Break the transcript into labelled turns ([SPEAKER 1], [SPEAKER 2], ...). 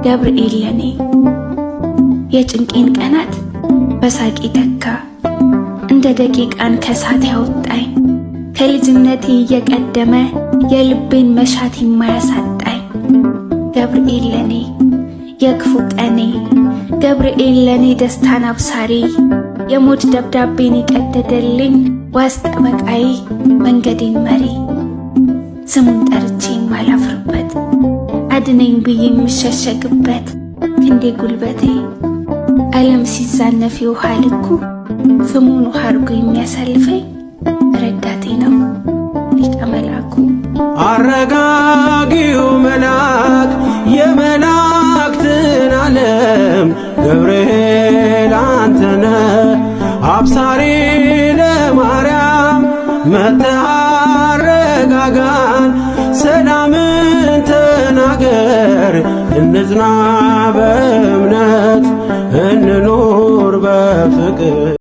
[SPEAKER 1] ገብርኤል ለኔ የጭንቄን ቀናት በሳቂ ተካ እንደ ደቂቃን ከሳት ያወጣኝ ከልጅነቴ እየቀደመ የልቤን መሻት የማያሳጣኝ ገብርኤል ለኔ የክፉ ቀኔ ገብርኤል ለኔ ደስታን አብሳሪ የሞት ደብዳቤን የቀደደልኝ ዋስ ጠበቃዬ መንገዴን መሪ ስሙን ጠርቼ የማላፍርበት አድነኝ ብዬ የምሸሸግበት ክንዴ ጉልበቴ ዓለም ሲዛነፍ የውሃ ልኩ ፍሙን ውሃ አርጎ የሚያሳልፈኝ ረዳቴ ነው ሊቀ መላኩ።
[SPEAKER 2] አረጋጊው መልአክ የመላእክትን ዓለም ገብርኤል አንተነ አብሳሪ ለማርያም መጥተህ አረጋጋን ሰላምን ተናገር እንጽና በእምነት እንኑር በፍቅር